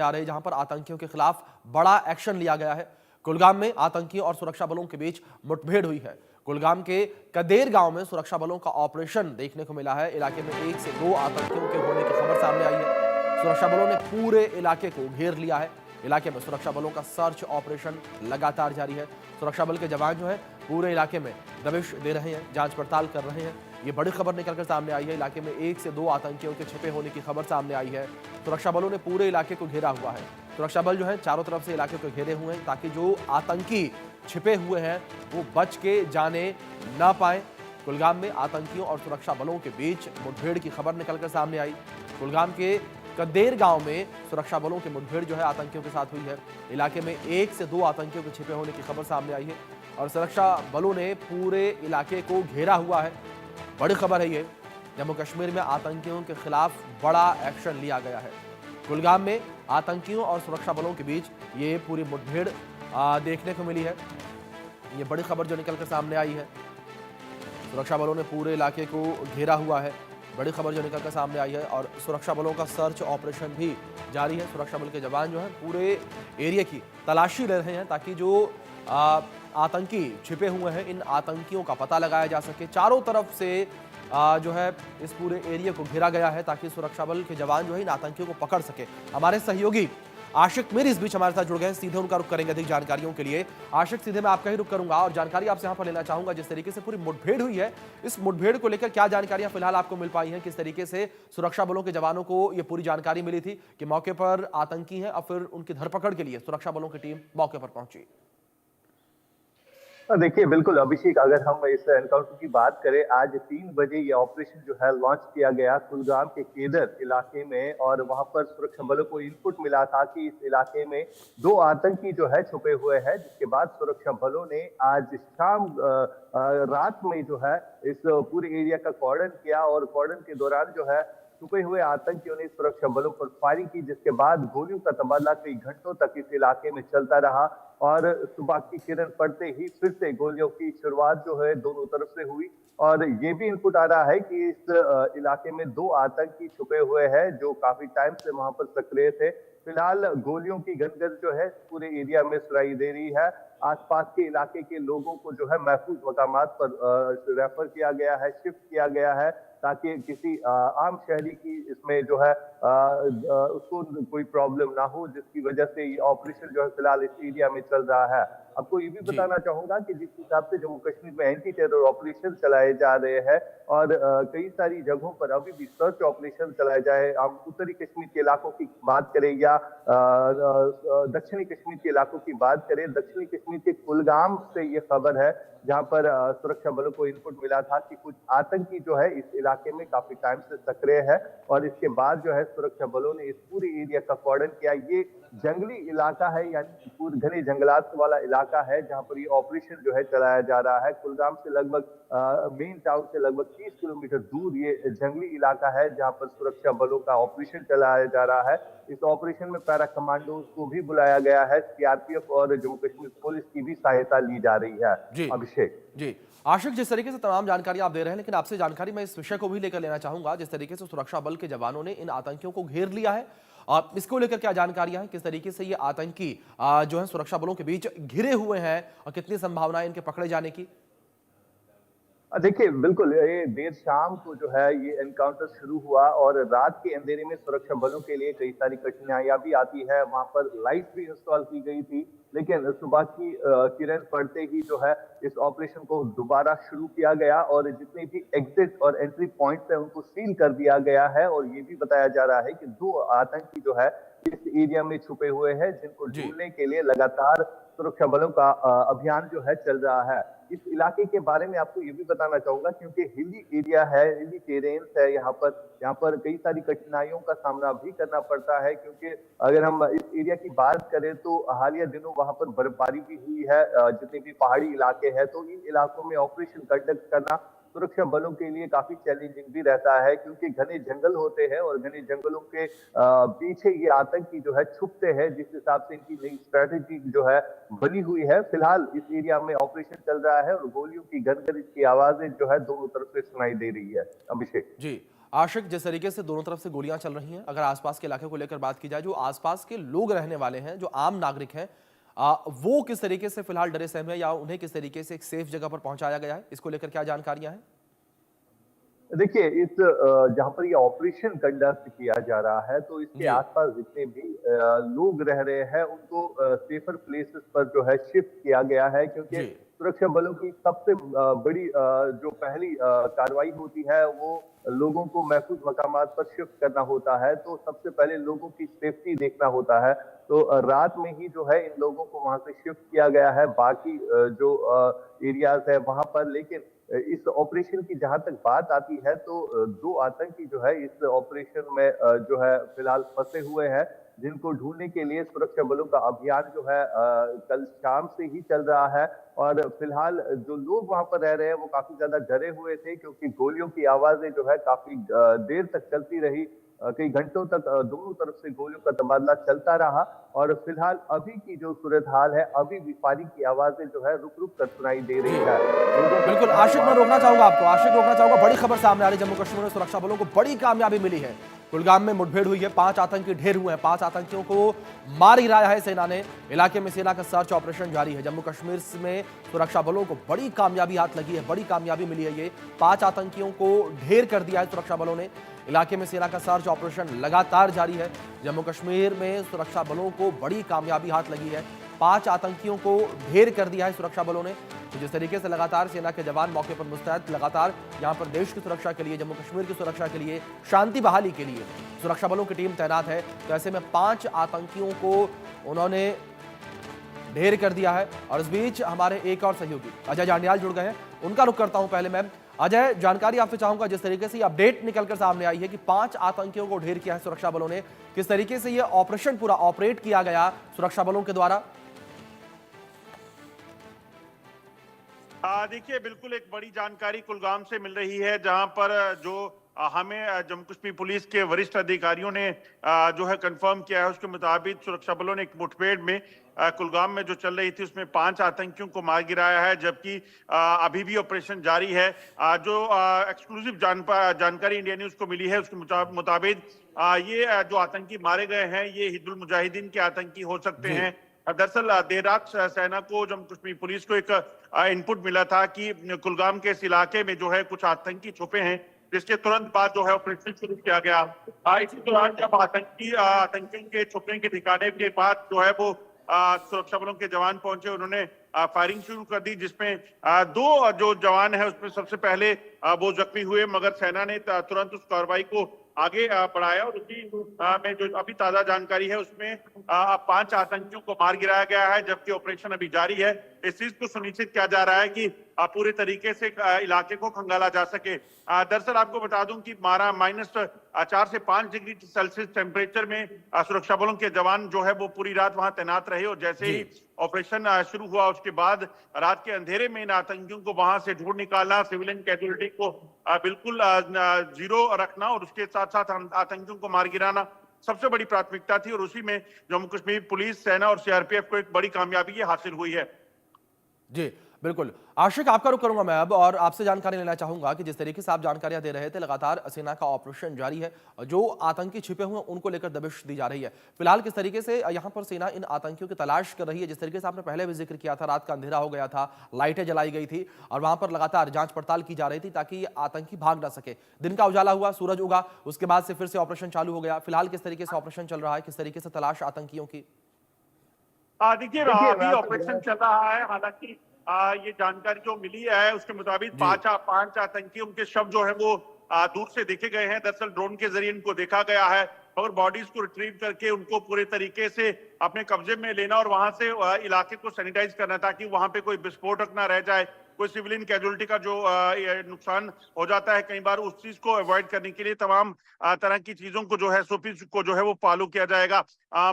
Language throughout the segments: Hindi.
आ रही है, जहां पर आतंकियों के खिलाफ बड़ा एक्शन लिया गया है। कुलगाम में आतंकियों और सुरक्षा बलों के बीच मुठभेड़ हुई है। कुलगाम के कदेर गांव में सुरक्षा बलों का ऑपरेशन देखने को मिला है। इलाके में 1 से 2 आतंकियों के होने की खबर सामने आई है। सुरक्षा बलों ने पूरे इलाके को घेर लिया है। इलाके में सुरक्षा बलों का सर्च ऑपरेशन लगातार जारी है। सुरक्षा बल के जवान जो है पूरे इलाके में दबिश दे रहे हैं, जांच पड़ताल कर रहे हैं। ये बड़ी खबर निकलकर सामने आई है। इलाके में 1 से 2 आतंकियों के छिपे होने की खबर सामने आई है। सुरक्षा बलों ने पूरे इलाके को घेरा हुआ है। सुरक्षा बल जो है चारों तरफ से इलाके को घेरे हुए हैं ताकि जो आतंकी छिपे हुए हैं वो बच के जाने ना पाए। कुलगाम में आतंकियों और सुरक्षा बलों के बीच मुठभेड़ की खबर निकलकर सामने आई। कुलगाम के कदेर गांव में सुरक्षा बलों की मुठभेड़ जो है आतंकियों के साथ हुई है। इलाके में 1 से 2 आतंकियों के छिपे होने की खबर सामने आई है और सुरक्षा बलों ने पूरे इलाके को घेरा हुआ है। बड़ी खबर है ये, जम्मू कश्मीर में आतंकियों के खिलाफ बड़ा एक्शन लिया गया है। कुलगाम में आतंकियों और सुरक्षा बलों के बीच ये पूरी मुठभेड़ देखने को मिली है। ये बड़ी खबर जो निकलकर सामने आई है। सुरक्षा बलों ने पूरे इलाके को घेरा हुआ है। बड़ी खबर जो निकलकर सामने आई है और सुरक्षा बलों का सर्च ऑपरेशन भी जारी है। सुरक्षा बल के जवान जो हैं पूरे एरिया की तलाशी ले रहे हैं ताकि जो आतंकी छिपे हुए हैं इन आतंकियों का पता लगाया जा सके। चारों तरफ से जो है इस पूरे एरिया को घेरा गया है ताकि सुरक्षा बल के जवान जो है इन आतंकियों को पकड़ सके। हमारे सहयोगी आशिक मीर इस बीच हमारे साथ जुड़ गए हैं, सीधे उनका रुख करेंगे अधिक जानकारियों के लिए। आशिक, सीधे मैं आपका ही रुख करूंगा और जानकारी आपसे यहां पर लेना चाहूंगा। जिस तरीके से पूरी मुठभेड़ हुई है, इस मुठभेड़ को लेकर क्या जानकारियां फिलहाल आपको मिल पाई हैं? किस तरीके से सुरक्षा बलों के जवानों को यह पूरी जानकारी मिली थी कि मौके पर आतंकी हैं और फिर उनकी धरपकड़ के लिए सुरक्षा बलों की टीम मौके पर पहुंची? देखिए, बिल्कुल अभिषेक, अगर हम इस एनकाउंटर की बात करें, आज 3 बजे ये ऑपरेशन जो है लॉन्च किया गया कुलगाम के केदर इलाके में और वहां पर सुरक्षा बलों को इनपुट मिला था कि इस इलाके में 2 आतंकी जो है छुपे हुए हैं, जिसके बाद सुरक्षा बलों ने आज शाम रात में जो है इस पूरे एरिया का कॉर्डन किया और कॉर्डन के दौरान जो है छुपे हुए आतंकियों ने सुरक्षा बलों पर फायरिंग की, जिसके बाद गोलियों का तबादला कई घंटों तक इस इलाके में चलता रहा और सुबह की किरण पड़ते ही फिर से गोलियों की शुरुआत जो है दोनों तरफ से हुई। और ये भी इनपुट आ रहा है कि इस इलाके में 2 आतंकी छुपे हुए हैं जो काफी टाइम से वहां पर सक्रिय थे। फिलहाल गोलियों की गदगद जो है पूरे एरिया में सुनाई दे रही है। आसपास के इलाके के लोगों को जो है महफूज मकामात पर रेफर किया गया है, शिफ्ट किया गया है ताकि किसी आम शहरी की इसमें जो है उसको कोई प्रॉब्लम ना हो, जिसकी वजह से ये ऑपरेशन जो है फिलहाल इस एरिया में चल रहा है। आपको ये भी जी। बताना चाहूंगा कि जिस हिसाब से जम्मू कश्मीर में एंटी टेरर ऑपरेशन चलाए जा रहे हैं और कई सारी जगहों पर अभी भी सर्च ऑपरेशन चलाए जाए, हम उत्तरी कश्मीर के इलाकों की बात करें या दक्षिणी कश्मीर के इलाकों की बात करें, दक्षिणी कश्मीर के कुलगाम से ये खबर है जहां पर सुरक्षा बलों को इनपुट मिला था कि कुछ आतंकी जो है इस इलाके में काफी टाइम से सक्रिय है और इसके बाद जो है सुरक्षा बलों ने इस पूरे एरिया का कॉर्डन किया। ये जंगली इलाका है, यानी पूरे घने जंगलात वाला इलाका है जहां पर ये ऑपरेशन जो है चलाया जा रहा है। कुलगाम से लगभग मेन टाउन से लगभग 30 किलोमीटर दूर ये जंगली इलाका है जहां पर सुरक्षा बलों का ऑपरेशन चलाया जा रहा है। इस ऑपरेशन में पैरा कमांडोज को भी बुलाया गया है, सीआरपीएफ और जम्मू कश्मीर पुलिस की भी सहायता ली जा रही है। जी अभिषेक जी। आशिक, जिस तरीके से तमाम जानकारी आप दे रहे हैं, लेकिन आपसे जानकारी मैं इस विषय को भी लेकर लेना चाहूंगा। जिस तरीके से सुरक्षा बल के जवानों ने इन आतंकियों को घेर लिया है, इसको लेकर क्या जानकारियां हैं? किस तरीके से ये आतंकी जो है सुरक्षा बलों के बीच घिरे हुए हैं और कितनी संभावना है इनके पकड़े जाने की? देखिए, बिल्कुल ये देर शाम को जो है ये एनकाउंटर शुरू हुआ और रात के अंधेरे में सुरक्षा बलों के लिए कई सारी कठिनाइयां भी आती है। वहां पर लाइट भी इंस्टॉल की गई थी, लेकिन सुबह की किरण पड़ते ही जो है इस ऑपरेशन को दोबारा शुरू किया गया और जितने भी एग्जिट और एंट्री पॉइंट्स है उनको सील कर दिया गया है। और ये भी बताया जा रहा है कि 2 आतंकी जो है इस एरिया में छुपे हुए हैं, जिनको जी। ढूंढने के लिए लगातार सुरक्षा बलों का अभियान जो है चल रहा है। इस इलाके के बारे में आपको ये भी बताना चाहूंगा क्योंकि हिली एरिया है, हिली टेरेन्स है, यहाँ पर कई सारी कठिनाइयों का सामना भी करना पड़ता है क्योंकि अगर हम इस एरिया की बात करें तो हालिया दिनों वहां पर बर्फबारी भी हुई है। जितने भी पहाड़ी इलाके हैं तो इन इलाकों में ऑपरेशन कंडक्ट करना सुरक्षा बलों के लिए काफी चैलेंजिंग भी रहता है क्योंकि घने जंगल होते हैं और घने जंगलों के पीछे ये आतंकी जो है छुपते हैं, जिस हिसाब से इनकी नई स्ट्रेटेजी जो है बनी हुई है। फिलहाल इस एरिया में ऑपरेशन चल रहा है और गोलियों की गनगन की आवाजें जो है दोनों तरफ से सुनाई दे रही है। अभिषेक जी। आशिक, जिस तरीके से दोनों तरफ से गोलियां चल रही हैं, अगर आसपास के इलाके को लेकर बात की जाए, जो आसपास के लोग रहने वाले हैं, जो आम नागरिक हैं, वो किस तरीके से फिलहाल डरे सहमे हैं, या उन्हें किस तरीके से एक सेफ जगह पर पहुंचाया गया है, इसको लेकर क्या जानकारियां हैं? देखिए, इस जहाँ पर ये ऑपरेशन कंडक्ट किया जा रहा है, तो इसके जी। आसपास जितने भी लोग रह रहे हैं, उनको सेफर प्लेसेस पर जो है शिफ्ट किया गया है, क्योंकि जी। सुरक्षा बलों की सबसे बड़ी जो पहली कार्रवाई होती है, वो लोगों को महफूज मकामात पर शिफ्ट करना होता है। तो सबसे पहले लोगों की सेफ्टी देखना होता है। तो रात में ही जो है इन लोगों को वहाँ से शिफ्ट किया गया है, बाकी जो एरियाज है वहाँ पर। लेकिन इस ऑपरेशन की जहां तक बात आती है, तो दो आतंकी जो है इस ऑपरेशन में जो है फिलहाल फंसे हुए हैं, जिनको ढूंढने के लिए सुरक्षा बलों का अभियान जो है कल शाम से ही चल रहा है। और फिलहाल जो लोग वहां पर रह रहे हैं, वो काफी ज्यादा डरे हुए थे, क्योंकि गोलियों की आवाजें जो है काफी देर तक चलती रही। कई घंटों तक दोनों तरफ से गोलियों का तबादला चलता रहा। और फिलहाल अभी की जो सूरत हाल है, अभी भी फायरिंग की आवाजें जो है रुक रुक कर सुनाई दे जी, रही है। लोगों का बिल्कुल। कहना आशिक, मैं मानो रोकना चाहूंगा आपको, आशिक रोकना चाहूंगा। बड़ी खबर सामने आ रही है, जम्मू कश्मीर में सुरक्षा बलों को बड़ी कामयाबी मिली है। कुलगाम में मुठभेड़ हुई है, 5 आतंकी ढेर हुए हैं, 5 आतंकियों को मार गिराया है सेना ने। इलाके में सेना का सर्च ऑपरेशन जारी है। जम्मू कश्मीर में सुरक्षा बलों को बड़ी कामयाबी हाथ लगी है, बड़ी कामयाबी मिली है। ये 5 आतंकियों को ढेर कर दिया है सुरक्षा बलों ने। इलाके में सेना का सर्च ऑपरेशन लगातार जारी है। जम्मू कश्मीर में सुरक्षा बलों को बड़ी कामयाबी हाथ लगी है। 5 आतंकियों को ढेर कर दिया है सुरक्षा बलों ने। तो जिस तरीके से लगातार सेना के जवान मौके पर मुस्तैद, लगातार यहां पर देश की सुरक्षा के लिए, जम्मू कश्मीर की सुरक्षा के लिए, शांति बहाली के लिए सुरक्षा बलों की टीम तैनात है। तो ऐसे में 5 आतंकियों को उन्होंने ढेर कर दिया है। और इस बीच हमारे एक और सहयोगी अजय जांडियाल जुड़ गए हैं, उनका रुख करता हूं पहले। मैम अजय, जानकारी आपसे चाहूंगा, जिस तरीके से ये अपडेट निकलकर सामने आई है कि 5 आतंकियों को ढेर किया है सुरक्षा बलों ने, किस तरीके से ये ऑपरेशन पूरा ऑपरेट किया गया सुरक्षा बलों के द्वारा? देखिए, बिल्कुल एक बड़ी जानकारी कुलगाम से मिल रही है, जहां पर जो हमें जम्मू कश्मीर पुलिस के वरिष्ठ अधिकारियों ने जो है कंफर्म किया है, उसके मुताबिक सुरक्षा बलों ने एक मुठभेड़ में कुलगाम में जो चल रही थी, उसमें 5 आतंकियों को मार गिराया है, जबकि अभी भी ऑपरेशन जारी है। जो एक्सक्लूसिव जानकारी इंडिया न्यूज को मिली है, उसके मुताबिक ये जो आतंकी मारे गए हैं, ये हिजबुल मुजाहिदीन के आतंकी हो सकते हैं। दरअसल देर रात सेना को, जम्मू कश्मीर पुलिस को एक इनपुट मिला था कि कुलगाम के इस इलाके में जो है कुछ आतंकी छुपे हैं, जिसके तुरंत बाद जो है ऑपरेशन शुरू किया गया। इसी दौरान जब आतंकियों के छुपने के ठिकाने के बाद जो है वो सुरक्षा बलों के जवान पहुंचे, उन्होंने फायरिंग शुरू कर दी, जिसमें 2 जो जवान है उसमें सबसे पहले वो जख्मी हुए, मगर सेना ने तुरंत उस कार्रवाई को आगे बढ़ाया। और उसी में जो अभी ताजा जानकारी है, उसमें 5 आतंकियों को मार गिराया गया है, जबकि ऑपरेशन अभी जारी है। इस चीज को सुनिश्चित किया जा रहा है कि पूरे तरीके से इलाके को खंगाला जा सके। दरअसल आपको बता दूं कि -4 से 5 डिग्री सेल्सियस टेम्परेचर में सुरक्षा बलों के जवान जो है वो पूरी रात वहां तैनात रहे। और जैसे ही ऑपरेशन शुरू हुआ, उसके बाद रात के अंधेरे में इन आतंकियों को वहां से ढूंढ निकालना, सिविलियन कैजुअलिटी को बिल्कुल जीरो रखना और उसके साथ साथ आतंकियों को मार गिराना सबसे बड़ी प्राथमिकता थी। और उसी में जम्मू कश्मीर पुलिस, सेना और सीआरपीएफ को एक बड़ी कामयाबी ये हासिल हुई है। जी, बिल्कुल। आशिक, आपका रुख करूंगा मैं अब, और आपसे जानकारी लेना चाहूंगा कि जिस तरीके से आप जानकारियां दे रहे थे, लगातार सेना का ऑपरेशन जारी है, जो आतंकी छिपे हुए हैं उनको लेकर दबिश दी जा रही है। फिलहाल किस तरीके से यहां पर सेना इन आतंकियों की तलाश कर रही है? जिस तरीके से आपने पहले भी जिक्र किया था, रात का अंधेरा हो गया था, लाइटें जलाई गई थी और वहां पर लगातार जांच पड़ताल की जा रही थी ताकि आतंकी भाग ना सके। दिन का उजाला हुआ, सूरज उगा, उसके बाद से फिर से ऑपरेशन चालू हो गया। फिलहाल किस तरीके से ऑपरेशन चल रहा है, किस तरीके से तलाश आतंकियों की? देखिए, अभी ऑपरेशन चल रहा है। हालांकि ये जानकारी जो मिली है, उसके मुताबिक 5 आतंकियों के शव जो है वो दूर से देखे गए हैं। दरअसल ड्रोन के जरिए इनको देखा गया है और बॉडीज को रिट्रीव करके उनको पूरे तरीके से अपने कब्जे में लेना और वहां से इलाके को सैनिटाइज करना, ताकि वहां पे कोई विस्फोटक ना रह जाए, कोई सिविलियन कैजुअलिटी का जो नुकसान हो जाता है कई बार, उस चीज को अवॉइड करने के लिए तमाम तरह की चीजों को जो है SOP को जो है वो फॉलो किया जाएगा।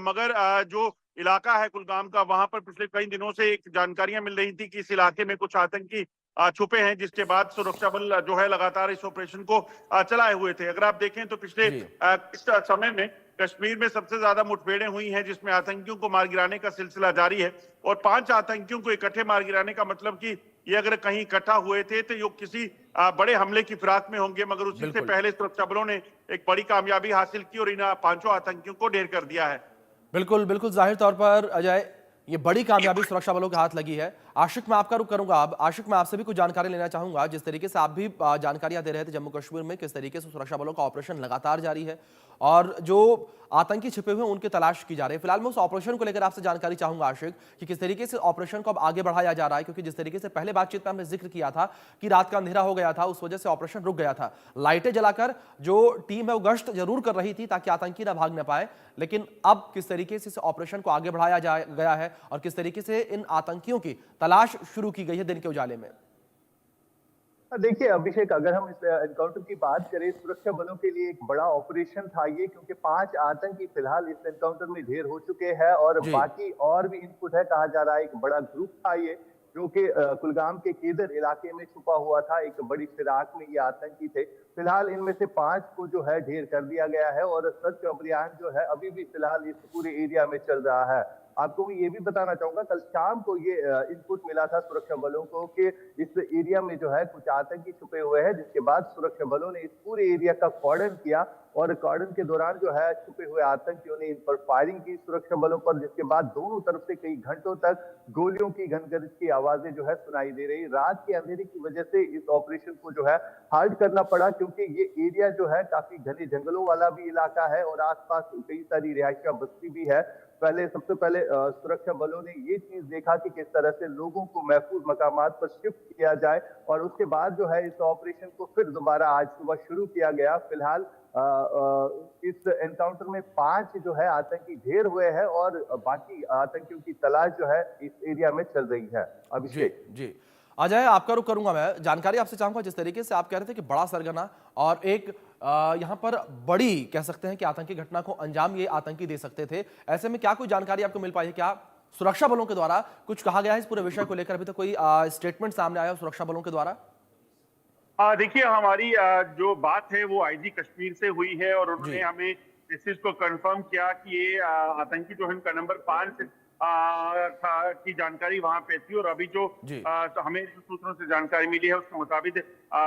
मगर जो इलाका है कुलगाम का, वहां पर पिछले कई दिनों से एक जानकारियां मिल रही थी कि इस इलाके में कुछ आतंकी छुपे हैं, जिसके बाद सुरक्षा बल जो है लगातार इस ऑपरेशन को चलाए हुए थे। अगर आप देखें तो पिछले इस समय में कश्मीर में सबसे ज्यादा मुठभेड़ें हुई हैं, जिसमें आतंकियों को मार गिराने का सिलसिला जारी है। और 5 आतंकियों को इकट्ठे मार गिराने का मतलब कि ये अगर कहीं इकट्ठा हुए थे तो ये किसी बड़े हमले की फिराक में होंगे, मगर उसी से बिल्कुल पहले सुरक्षा बलों ने एक बड़ी कामयाबी हासिल की और इन 5 आतंकियों को ढेर कर दिया है। बिल्कुल बिल्कुल, जाहिर तौर पर अजय ये बड़ी कामयाबी सुरक्षा बलों के हाथ लगी है। आशिक, मैं आपका रुख करूंगा। अब आशिक, मैं आपसे भी कुछ जानकारी लेना चाहूंगा। जिस तरीके से आप भी जानकारियां दे रहे थे जम्मू कश्मीर में किस तरीके से सुरक्षा बलों का ऑपरेशन लगातार जारी है और जो आतंकी छिपे हुए हैं उनकी तलाश की जा रही है। फिलहाल मैं उस ऑपरेशन को लेकर आपसे जानकारी चाहूंगा आशिक कि किस तरीके से ऑपरेशन को अब आगे बढ़ाया जा रहा है, क्योंकि जिस तरीके से पहले बातचीत में हमने जिक्र किया था कि रात का अंधेरा हो गया था, उस वजह से ऑपरेशन रुक गया था। लाइटें जलाकर जो टीम है वो गश्त जरूर कर रही थी ताकि आतंकी ना भाग न पाए, लेकिन अब किस तरीके से इस ऑपरेशन को आगे बढ़ाया गया है और किस तरीके से इन आतंकियों की तलाश शुरू की गई है दिन के उजाले में? देखिए अभिषेक, अगर हम इस एनकाउंटर की बात करें, सुरक्षा बलों के लिए एक बड़ा ऑपरेशन था ये, क्योंकि 5 आतंकी फिलहाल इस एनकाउंटर में ढेर हो चुके हैं और जी बाकी और भी इनपुट है। कहा जा रहा है एक बड़ा ग्रुप था ये, जो कि कुलगाम के केदर इलाके में छुपा हुआ था। एक बड़ी फिराक में ये आतंकी थे। फिलहाल इनमें से 5 को जो है ढेर कर दिया गया है और सर्च अभियान जो है अभी भी फिलहाल इस पूरे एरिया में चल रहा है। आपको मैं ये भी बताना चाहूंगा, कल शाम को ये इनपुट मिला था सुरक्षा बलों को कि इस एरिया में जो है कुछ आतंकी छुपे हुए हैं, जिसके बाद सुरक्षा बलों ने इस पूरे एरिया का कॉर्डन किया और कॉर्डन के दौरान जो है छुपे हुए आतंकियों ने इन पर फायरिंग की सुरक्षा बलों पर, जिसके बाद दोनों तरफ से कई घंटों तक गोलियों की गनगरज की आवाजें जो है सुनाई दे रही। रात के अंधेरे की वजह से इस ऑपरेशन को जो है हाल्ट करना पड़ा, क्योंकि ये एरिया जो है काफी घने जंगलों वाला भी इलाका है और आसपास कई सारी रिहायशा बस्ती भी है। सबसे पहले सुरक्षा बलों ने ये चीज देखा कि किस तरह से लोगों को महफूज मकामात पर शिफ्ट किया जाए और उसके बाद जो है इस ऑपरेशन को फिर दोबारा आज सुबह शुरू किया गया। फिलहाल इस एनकाउंटर में 5 जो है आतंकी ढेर हुए हैं और बाकी आतंकियों की तलाश जो है इस एरिया में चल रही है। जी अभिषेक जी, अजय आपका रुख करूंगा। मैं जानकारी आपसे चाहूंगा, जिस तरीके से आप कह रहे थे कि बड़ा सरगना और एक यहां पर बड़ी कह सकते हैं कि आतंकी घटना को अंजाम ये आतंकी दे सकते थे, ऐसे में क्या कोई जानकारी आपको मिल पाई है? क्या सुरक्षा बलों के द्वारा कुछ कहा गया है इस पूरे विषय को लेकर? अभी तक कोई स्टेटमेंट सामने आया सुरक्षा बलों के द्वारा? देखिए, हमारी जो बात है वो आईजी कश्मीर से हुई है और जी उन्होंने हमें इस चीज को कंफर्म किया कि ये आतंकी जो है उनका नंबर 5 की जानकारी वहां पे थी और अभी जो जी तो हमें जो सूत्रों से जानकारी मिली है उसके मुताबिक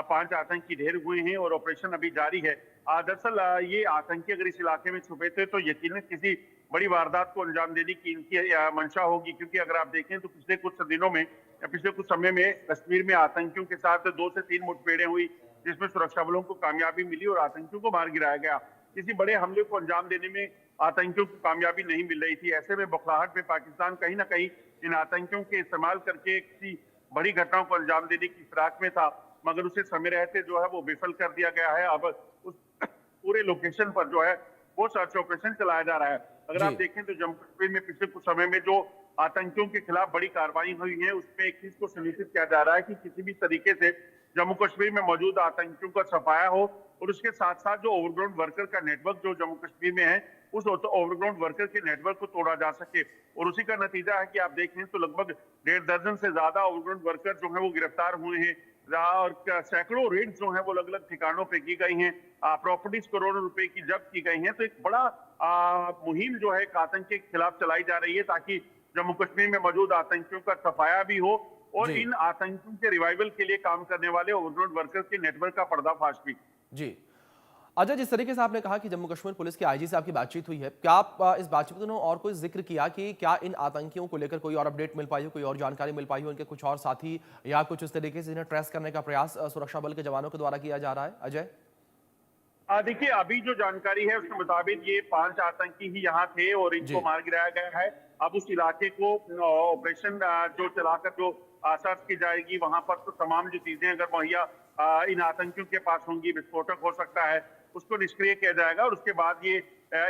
5 आतंकी ढेर हुए हैं और ऑपरेशन अभी जारी है। दरअसल ये आतंकी अगर इस इलाके में छुपे थे तो यकीनन किसी बड़ी वारदात को अंजाम देने की इनकी मंशा होगी, क्योंकि अगर आप देखें तो पिछले कुछ दिनों में या पिछले कुछ समय में कश्मीर में आतंकियों के साथ 2 से 3 मुठभेड़ें हुई, जिसमें सुरक्षा बलों को कामयाबी मिली और आतंकियों को मार गिराया गया। किसी बड़े हमले को अंजाम देने में आतंकियों को कामयाबी नहीं मिल रही थी। ऐसे में बौखलाहट में पाकिस्तान कहीं ना कहीं इन आतंकियों के इस्तेमाल करके किसी बड़ी घटनाओं को अंजाम देने की फिराक में था, मगर उसे समय रहते जो है वो विफल कर दिया गया है। अब उस पूरे लोकेशन पर जो है वो सर्च ऑपरेशन चलाया जा रहा है। अगर आप जी देखें तो जम्मू कश्मीर में पिछले कुछ समय में जो आतंकियों के खिलाफ बड़ी कार्रवाई हुई है उसमें एक चीज को सुनिश्चित किया जा रहा है कि किसी भी तरीके से जम्मू कश्मीर में मौजूद आतंकियों का सफाया हो और उसके साथ साथ जो ओवरग्राउंड वर्कर का नेटवर्क जो जम्मू कश्मीर में है उस ओवरग्राउंड वर्कर के नेटवर्क को तोड़ा जा सके। और उसी का नतीजा है कि आप देखें तो लगभग 1.5 दर्जन से ज्यादा ओवरग्राउंड वर्कर जो है वो गिरफ्तार हुए हैं और सैकड़ों रेड जो है वो अलग अलग ठिकानों पे की गई हैं। प्रॉपर्टीज करोड़ों रुपए की जब्त की गई हैं। तो एक बड़ा मुहिम जो है आतंक के खिलाफ चलाई जा रही है ताकि जम्मू कश्मीर में मौजूद आतंकियों का सफाया भी हो और जी इन आतंकियों के रिवाइवल के लिए काम करने वाले ओवरग्राउंड वर्कर्स के नेटवर्क का पर्दाफाश भी। जी, अजय जिस तरीके से आपने कहा कि जम्मू कश्मीर पुलिस के आईजी से आपकी बातचीत हुई है, क्या आप इस बातचीत में और कोई जिक्र किया कि क्या इन आतंकियों को लेकर कोई और अपडेट मिल पाई हो, कोई और जानकारी मिल पाई हो, उनके कुछ और साथी या कुछ इस तरीके से इन्हें ट्रेस करने का प्रयास सुरक्षा बल के जवानों के द्वारा किया जा रहा है? अजय देखिए, अभी जो जानकारी है उसके मुताबिक ये 5 आतंकी ही यहाँ थे और इनको जी मार गिराया गया है। अब उस इलाके को ऑपरेशन जो चलाकर जो सर्च की जाएगी वहां पर तो तमाम जो चीजें अगर मुहैया इन आतंकियों के पास होंगी, विस्फोटक हो सकता है, उसको निष्क्रिय किया जाएगा और उसके बाद ये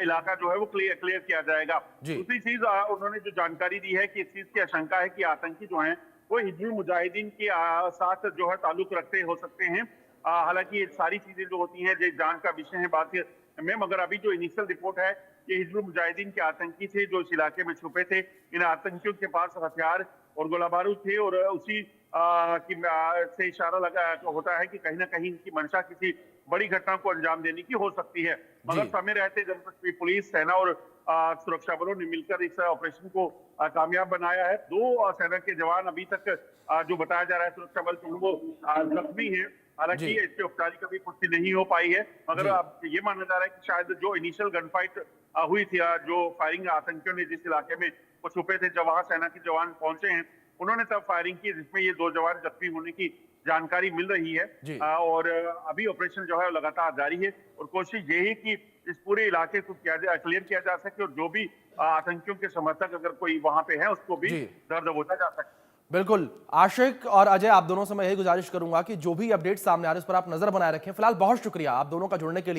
इलाका जो है वो क्लियर किया जाएगा। जी दूसरी चीज उन्होंने जो जानकारी दी है कि इस चीज की आशंका है कि आतंकी जो है वो हिजबुल मुजाहिदीन के साथ जो है ताल्लुक रखते हो सकते हैं। हालांकि ये सारी चीजें जो होती हैं जो जान का विषय है बात में, मगर अभी जो इनिशियल रिपोर्ट है ये हिजबुल मुजाहिदीन के आतंकी थे जो इस इलाके में छुपे थे। इन आतंकियों के पास हथियार और गोला बारूद थे और उसी से इशारा लगा होता है कि कहीं ना कहीं इनकी मंशा किसी बड़ी घटना को अंजाम देने की हो सकती है। मगर जी समय रहते जम्मू कश्मीर पुलिस, सेना और सुरक्षा बलों ने मिलकर इस ऑपरेशन को कामयाब बनाया है। 2 सेना के जवान अभी तक जो बताया जा रहा है सुरक्षा बल के वो जख्मी है। हालांकि जी। इसकी औपचारिक अभी पुष्टि नहीं हो पाई है, मगर जी। अब ये माना जा रहा है कि शायद जो इनिशियल गन फाइट हुई थी, जो फायरिंग आतंकियों ने जिस इलाके में वो छुपे थे, जब वहां सेना के जवान पहुंचे हैं, उन्होंने तब फायरिंग की, जिसमें ये 2 जवान जख्मी होने की जानकारी मिल रही है। जी। और अभी ऑपरेशन जो है लगातार जारी है और कोशिश यही कि इस पूरे इलाके को क्लियर किया जा सके और जो भी आतंकियों के समर्थक अगर कोई वहां पे है उसको भी जी। दर्द दबोचा जा सके। बिल्कुल। आशिक और अजय, आप दोनों से मैं यही गुजारिश करूंगा कि जो भी अपडेट सामने आ रहे हैं उस पर आप नजर बनाए रखें। फिलहाल बहुत शुक्रिया आप दोनों का जुड़ने के लिए।